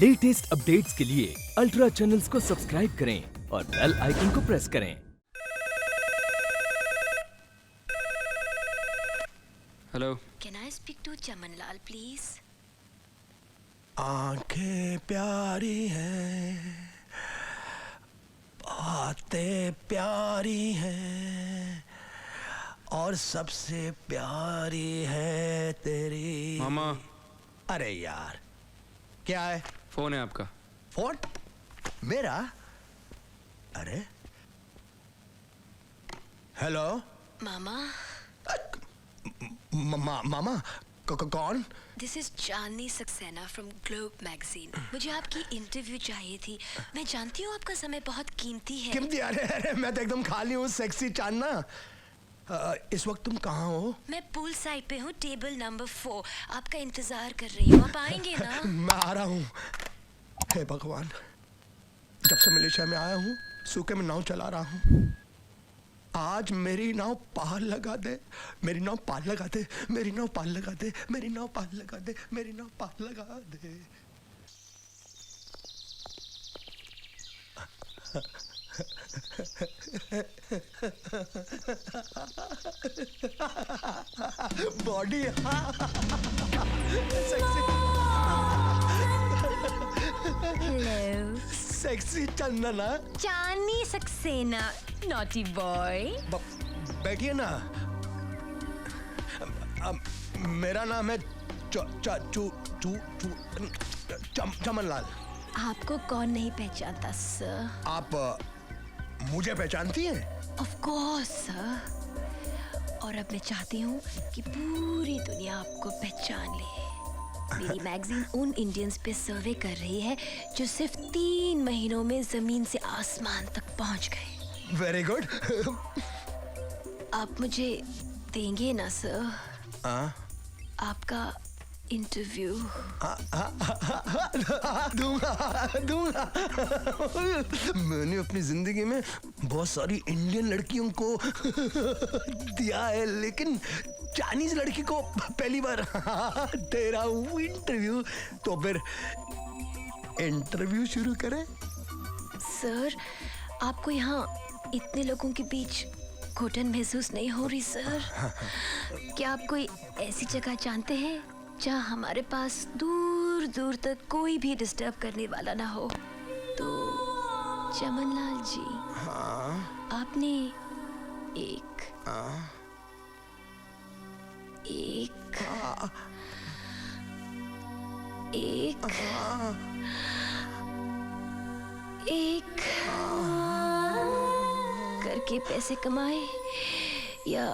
Latest updates के लिए ultra channels को सब्सक्राइब करें और बेल आइकन को प्रेस करें। Hello, Can I speak to Chamanlal please? आंखें प्यारी हैं, बातें प्यारी हैं और सबसे प्यारी है तेरी। मामा। अरे यार, क्या है? फोन है आपका। फोन? मेरा? अरे हेलो मामा, मामा कौन? this is Chandni Saxena from Globe magazine. मुझे आपकी इंटरव्यू चाहिए थी। मैं जानती हूँ आपका समय बहुत कीमती है। कीमती? अरे मैं तो एकदम खाली हूँ, सेक्सी चांदना। इस वक्त तुम कहाँ हो? मैं पूल साइड पे हूँ, टेबल नंबर 4। आपका इंतजार कर रही हूँ, आप आएंगे ना? मैं आ रहा हूँ। हे भगवान, जब से मलेशिया में आया हूँ सूखे में नाव चला रहा हूँ। आज मेरी नाव पार लगा दे, मेरी नाव पार लगा दे, मेरी नाव पार लगा दे, मेरी नाव पार लगा दे, मेरी नाव पार लगा दे। Body hello, sexy Chandana. Chandni Saxena, naughty boy. बैठिए ना। मेरा नाम है चमनलाल। आपको कौन नहीं पहचानता सर? आप मुझे पहचानती हैं? Of course sir. और अब मैं चाहती हूँ कि पूरी दुनिया आपको पहचान ले। मेरी मैगजीन उन इंडियंस पे सर्वे कर रही है जो सिर्फ 3 महीनों में जमीन से आसमान तक पहुँच गए। Very good. आप मुझे देंगे ना सर आपका इंटरव्यू? दूंगा। मैंने अपनी जिंदगी में बहुत सारी इंडियन लड़कियों को दिया है, लेकिन चाइनीज लड़की को पहली बार दे रहा हूँ इंटरव्यू। तो फिर इंटरव्यू शुरू करें? सर, आपको यहाँ इतने लोगों के बीच घुटन महसूस नहीं हो रही सर? क्या आप कोई ऐसी जगह जानते हैं जहाँ हमारे पास दूर दूर तक कोई भी डिस्टर्ब करने वाला ना हो? तो चमनलाल जी, आपने एक करके पैसे कमाए या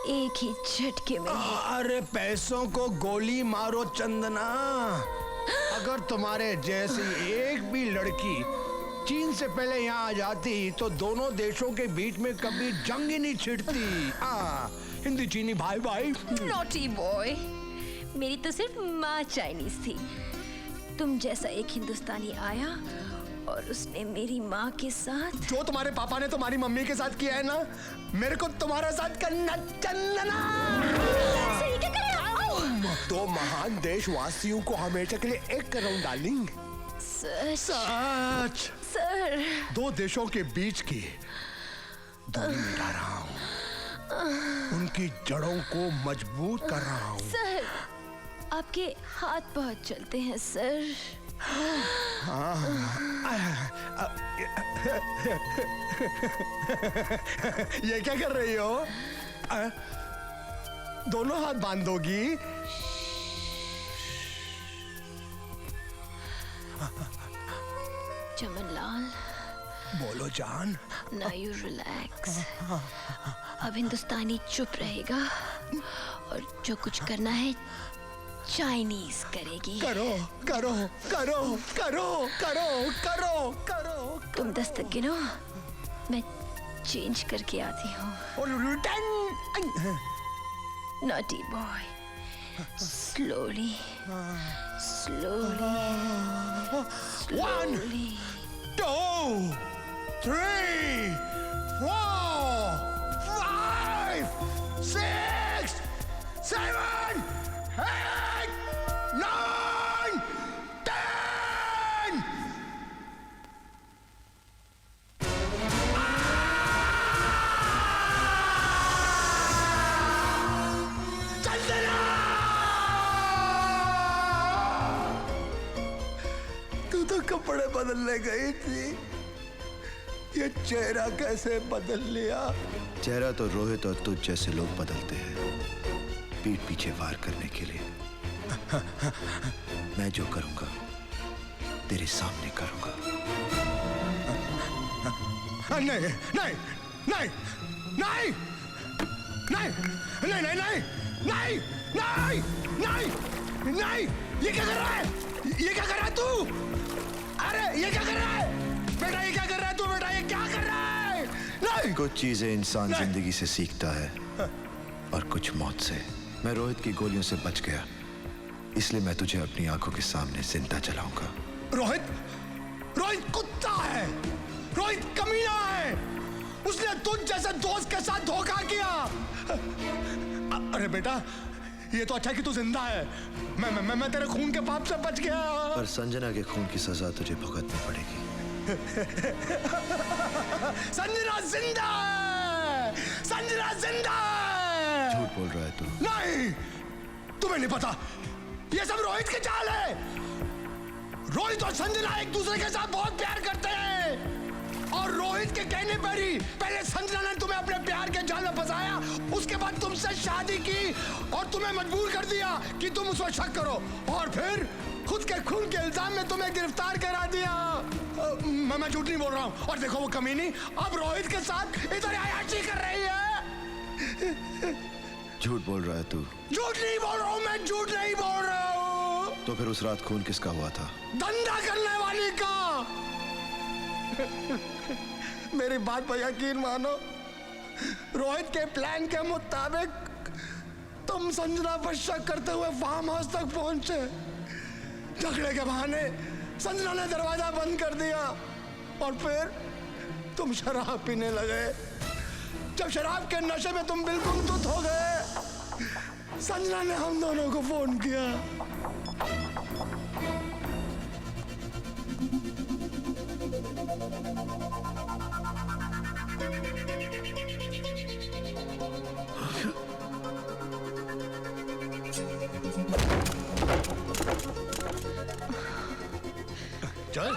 एक ही झटके में? अरे पैसों को गोली मारो चंदना। अगर तुम्हारे जैसी एक भी लड़की चीन से पहले यहाँ आ जाती तो दोनों देशों के बीच में कभी जंग ही नहीं छिड़ती। हिंदी चीनी भाई भाई। नॉटी बॉय, मेरी तो सिर्फ माँ चाइनीज थी। तुम जैसा एक हिंदुस्तानी आया और उसने मेरी माँ के साथ जो तुम्हारे पापा ने तुम्हारी मम्मी के साथ किया है ना, मेरे को तुम्हारे साथ करना चंदना। सही क्या करे? दो महान देशवासियों को हमेशा के लिए एक कर रहा हूँ डार्लिंग। सच। सर, दो देशों के बीच की दूरी मिटा रहा हूँ, उनकी जड़ों को मजबूत कर रहा हूँ। सर, आपके हाथ बहुत चलते हैं सर। ये क्या कर रही हो? दोनों हाथ बांध दोगी? चमनलाल, बोलो जान। now you relax। अब हिंदुस्तानी चुप रहेगा और जो कुछ करना है चाइनीज करेगी। करो करो करो करो करो करो करो। तुम 10 तक गिनो, मैं चेंज करके आती हूँ। Naughty boy, slowly slowly slowly. 1 2 3 4 5 6 7 8 9 10 कपड़े बदलने गई थी, ये चेहरा कैसे बदल लिया? चेहरा तो रोहित और तुझ जैसे लोग बदलते हैं, पीठ पीछे वार करने के लिए। मैं जो करूंगा तेरे सामने करूंगा। नहीं नहीं नहीं नहीं नहीं नहीं नहीं नहीं नहीं नहीं नहीं, ये क्या कर रहा है? ये क्या कर रहा है तू? अरे ये क्या कर रहा है बेटा? ये क्या कर रहा है तू बेटा? ये क्या कर रहा है? नहीं। कुछ चीजें इंसान जिंदगी से सीखता है और कुछ मौत से। मैं रोहित की गोलियों से बच गया, इसलिए मैं तुझे अपनी आंखों के सामने जिंदा जलाऊंगा। रोहित, रोहित कुत्ता है, रोहित कमीना है, उसने तुझ जैसे दोस्त के साथ धोखा किया। अरे बेटा, ये तो अच्छा है कि तू जिंदा है। मैं तेरे खून के पाप से बच गया। पर संजना के खून की सजा तुझे भुगतनी पड़ेगी। संजना जिंदा है, संजना जिंदा है। झूठ बोल रहा है तू। नहीं, तुम्हें नहीं पता, ये सब रोहित के चाल है। रोहित और संजना एक दूसरे के साथ बहुत प्यार करते हैं, और रोहित के कहने पर ही पहले संजना ने तुम्हें अपने प्यार के जाल में फंसाया, उसके बाद तुमसे शादी की और तुम्हें मजबूर कर दिया कि तुम उस पर शक करो, और फिर खुद के खून के इल्जाम में तुम्हें गिरफ्तार करा दिया। मैं झूठ नहीं बोल रहा हूँ। और देखो वो कमीनी अब रोहित के साथ इधर अयाशी कर रही है। झूठ बोल रहा है तू। झूठ नहीं बोल रहा हूँ, मैं झूठ नहीं बोल रहा हूँ। तो फिर उस रात खून किसका हुआ था? धंधा करने वाली का। मेरी बात पर यकीन मानो, रोहित के प्लान के मुताबिक तुम संजना पर शक करते हुए फार्म हाउस तक पहुंचे। झगड़े के बहाने संजना ने दरवाजा बंद कर दिया, और फिर तुम शराब पीने लगे। जब शराब के नशे में तुम बिल्कुल धुत हो गए, संजना ने हम दोनों को फोन किया। चल।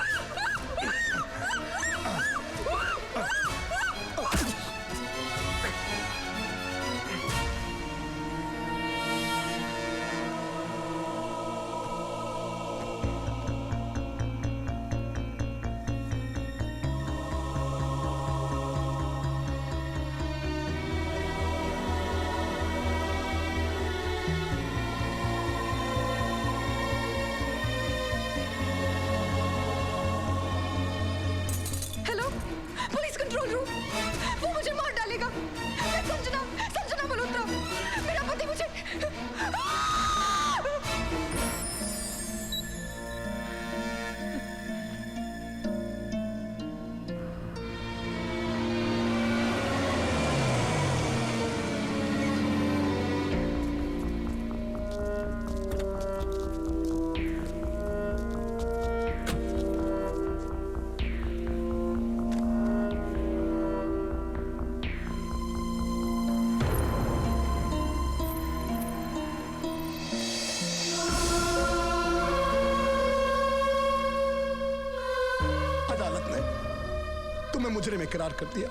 मुजरिम इकरार कर दिया।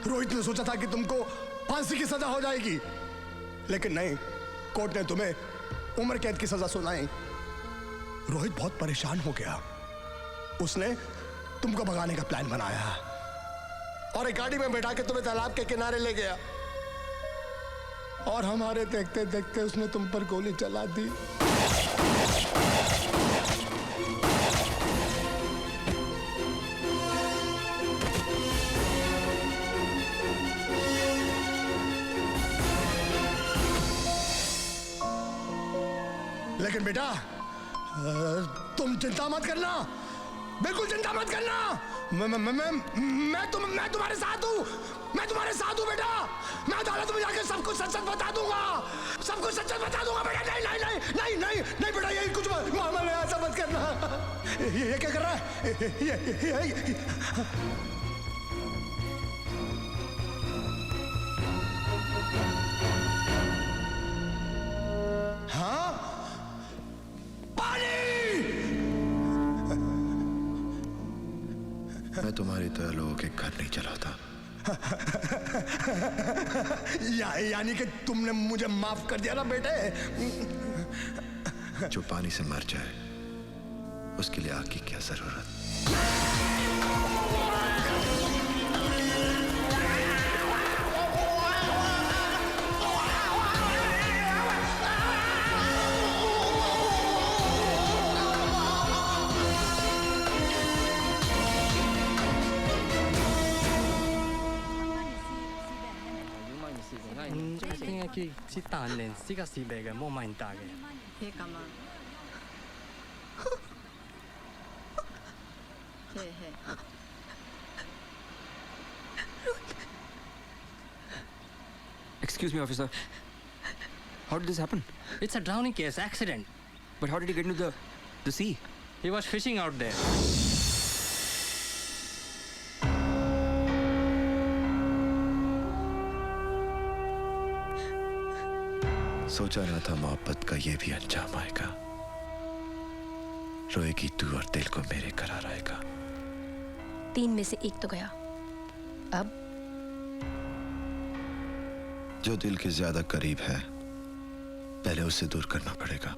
रोहित ने सोचा था कि तुमको फांसी की सजा हो जाएगी, लेकिन नहीं, कोर्ट ने तुम्हें उम्र कैद की सजा सुनाई। रोहित बहुत परेशान हो गया। उसने तुमको भगाने का प्लान बनाया और एक गाड़ी में बैठा के तुम्हें तालाब के किनारे ले गया, और हमारे देखते देखते उसने तुम पर गोली चला दी। लेकिन बेटा, तुम चिंता मत करना, बिल्कुल चिंता मत करना। मैं तुम्हारे साथ हूँ, मैं तुम्हारे साथ हूँ बेटा। मैं अदालत में जाकर सब कुछ सच सच बता दूंगा, सब कुछ सच सच बता दूंगा बेटा। नहीं नहीं नहीं नहीं नहीं नहीं बेटा, यही कुछ मामा ने ऐसा मत करना। ये क्या कर रहा है? ये हाँ, पानी। तुम्हारी तरह लोगों के घर नहीं चलाता। यानी कि तुमने मुझे माफ कर दिया ना बेटे? जो पानी से मर जाए उसके लिए आग की क्या जरूरत?傾一句是但連是個事嚟嘅，冇問題嘅。係咁啊，係。Excuse me, officer. How did this happen? It's a drowning case, accident. But how did he get into the sea? He was fishing out there. सोचा ना था मोहब्बत का ये भी अंजाम आएगा। रोएगी तू और दिल को मेरे करार आएगा। 3 में से 1 तो गया। अब जो दिल के ज्यादा करीब है पहले उसे दूर करना पड़ेगा।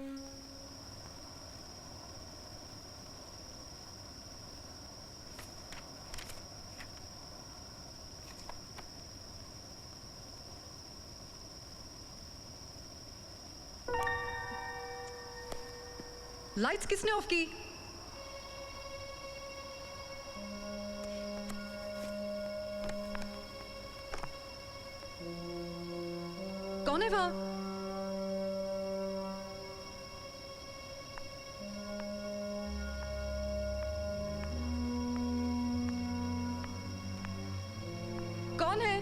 लाइट्स किसने ऑफ की? कौन है वहां? कौन है?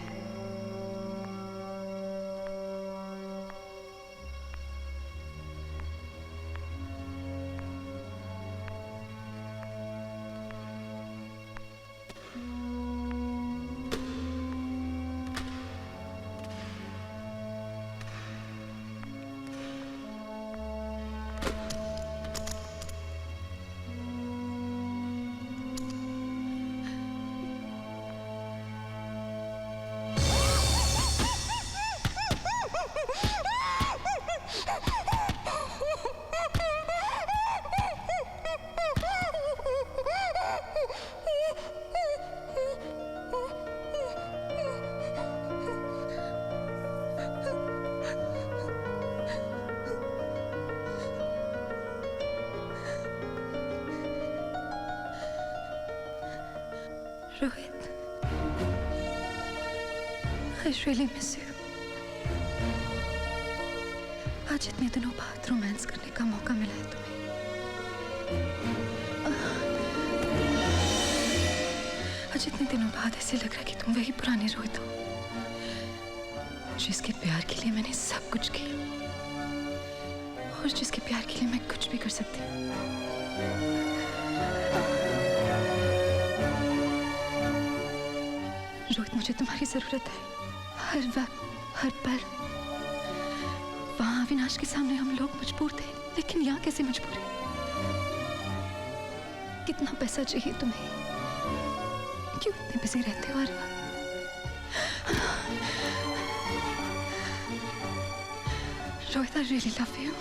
Rohit, I really miss you. आज इतने दिनों बाद रोमांस करने का मौका मिला है तुम्हें। आज इतने दिनों बाद ऐसे लग रहा है कि तुम वही पुराने रोहित हो, जिसके प्यार के लिए मैंने सब कुछ किया और जिसके प्यार के लिए मैं कुछ भी कर सकती हूँ। रोहित, मुझे तुम्हारी जरूरत है हर वक्त, हर पल। वहां अविनाश के सामने हम लोग मजबूर थे, लेकिन यहाँ कैसे मजबूर है? कितना पैसा चाहिए तुम्हें? क्यों इतने बिजी रहते हो हर वक्त? Rohit, I really love you.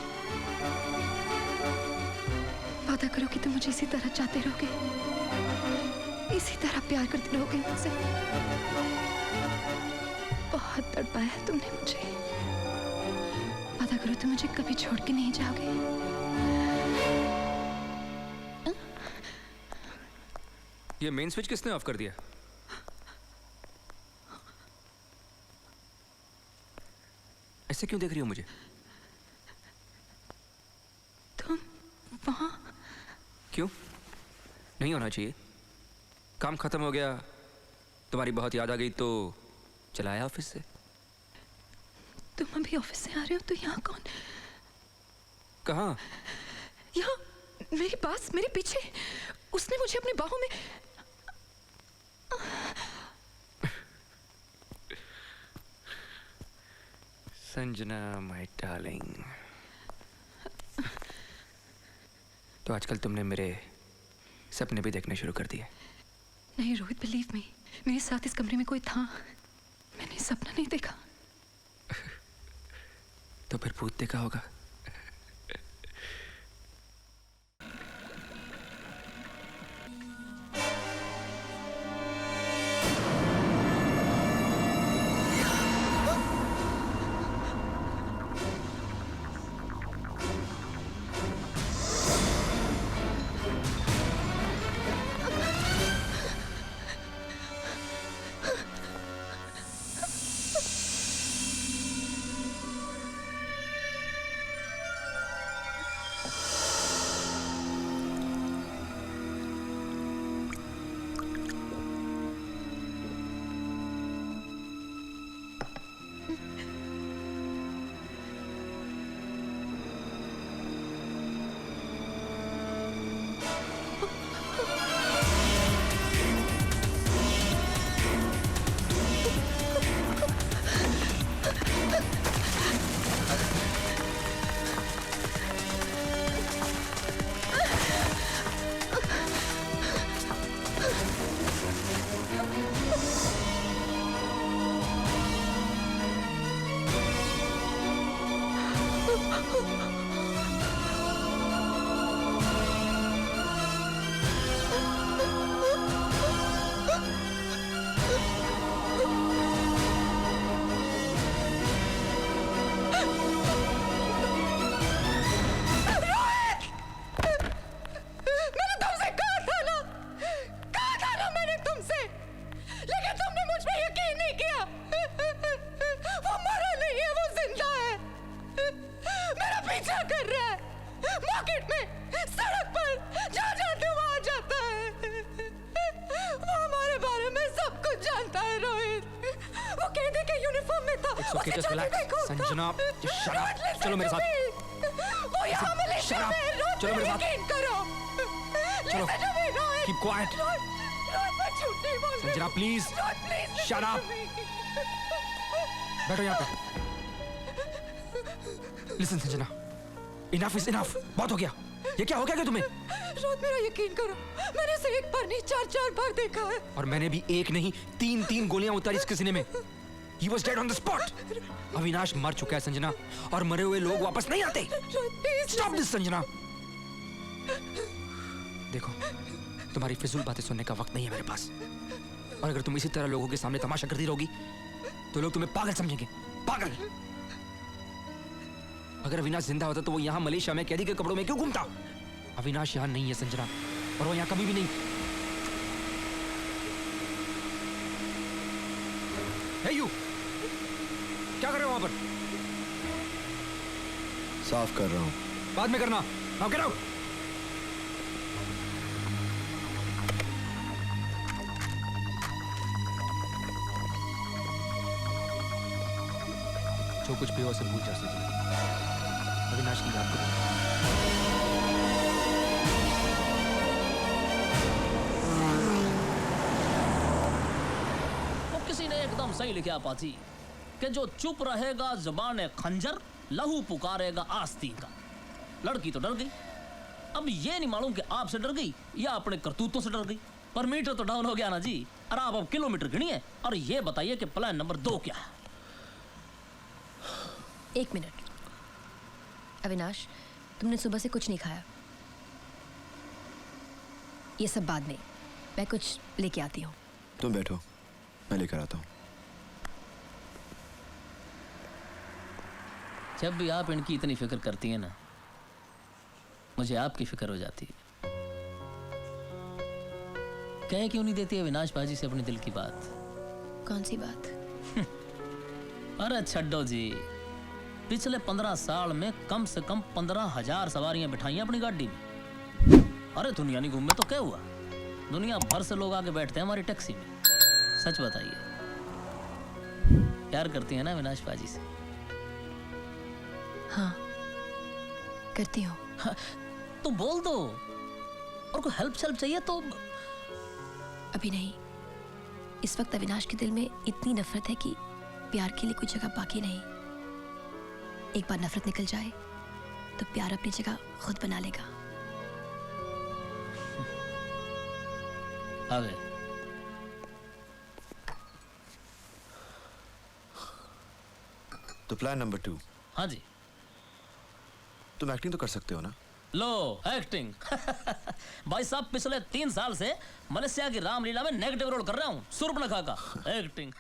वादा करो कि तुम मुझे इसी तरह चाहते रहोगे, इसी तरह प्यार करते रहोगे मुझसे। बहुत तड़पाया है तुमने मुझे। वादा करो तुम मुझे कभी छोड़ के नहीं जाओगे। ये मेन स्विच किसने ऑफ कर दिया? ऐसे क्यों देख रही हो मुझे? तुम वहां क्यों? नहीं होना चाहिए। काम खत्म हो गया, तुम्हारी बहुत याद आ गई तो चला आया ऑफिस से। तुम अभी ऑफिस से आ रहे हो तो यहाँ कौन? कहाँ? यहाँ मेरे पास, मेरे पीछे। उसने मुझे अपनी बाहों में। संजना माय डार्लिंग, तो आजकल तुमने मेरे सपने भी देखने शुरू कर दिए। नहीं रोहित, बिलीव मी, मेरे साथ इस कमरे में कोई था। मैंने सपना नहीं देखा। तो फिर भूत देखा होगा। Okay, just relax. Sanjana, just shut up. चलो मेरे साथ. वो यहाँ मिले Shut up. चलो मेरे साथ. करो. चलो. Keep quiet. Sanjana, please. Shut up. बैठो यहाँ पे. Listen, Sanjana. Enough is enough. बहुत हो गया. ये क्या हो गया तुम्हें? रोहित, मेरा यकीन करो, मैंने इसे एक बार नहीं 4 बार देखा है। और मैंने भी एक नहीं 3 गोलियां उतारी इसके सीने में. He was dead on the spot. Avinash मर चुका है संजना, और मरे हुए लोग वापस नहीं आते. Stop this, Sanjana. देखो, तुम्हारी फिजूल बातें सुनने का वक्त नहीं है मेरे पास. और अगर तुम इसी तरह लोगों के सामने तमाशा करती रहोगी, तो लोग तुम्हें पागल समझेंगे. पागल. अगर अविनाश जिंदा होता तो वो यहाँ मलेशिया में कैदी के कपड़ों में क्यों घूमता? अविनाश यहाँ नहीं है संजना, और वो यहाँ कभी भी नहीं. Hey you! क्या कर रहे हो वहां पर? साफ कर रहा हूँ. बाद में करना. Now get out! जो कुछ भी हो सब भूल जा संजना. अविनाश की याद करो. किसी ने एकदम सही लिखा पाजी कि जो चुप रहेगा जुबान खंजर, लहू पुकारेगा आस्तीन का. लड़की तो डर गई. अब ये नहीं मालूम कि आपसे डर गई या अपने करतूतों से डर गई, पर मीटर तो डाउन हो गया ना जी. और आप अब किलोमीटर गिनिए और ये बताइए कि प्लान नंबर 2 क्या है. 1 मिनट. अविनाश, तुमने सुबह से कुछ नहीं खाया. ये सब बाद में, मैं कुछ लेके आती हूँ. तुम बैठो, मैं लेकर आता हूँ. जब भी आप इनकी इतनी फिक्र करती हैं ना, मुझे आपकी फिक्र हो जाती है. कह क्यों नहीं देती अविनाश बाजी से अपने दिल की बात? कौन सी बात? अरे छड्डो जी, पिछले 15 साल में कम से कम 15,000 सवारियां बिठाई अपनी गाड़ी में. अरे दुनिया नहीं घूमे तो क्या हुआ? दुनिया भर से लोग आके बैठते हैं हमारी टैक्सी में. सच बताइए, प्यार करती है ना अविनाश बाजी से? हाँ, करती हूँ. हाँ, तो बोल दो. और कोई हेल्प चाहिए तो? अभी नहीं. इस वक्त अविनाश के दिल में इतनी नफरत है कि प्यार के लिए कोई जगह बाकी नहीं. एक बार नफरत निकल जाए तो प्यार अपनी जगह खुद बना लेगा. आ गए. तो प्लान नंबर 2, हाँ जी। तुम एक्टिंग तो कर सकते हो ना? लो एक्टिंग भाई साहब पिछले 3 साल से मलेशिया की रामलीला में नेगेटिव रोल कर रहा हूँ, सुर्पनखा का एक्टिंग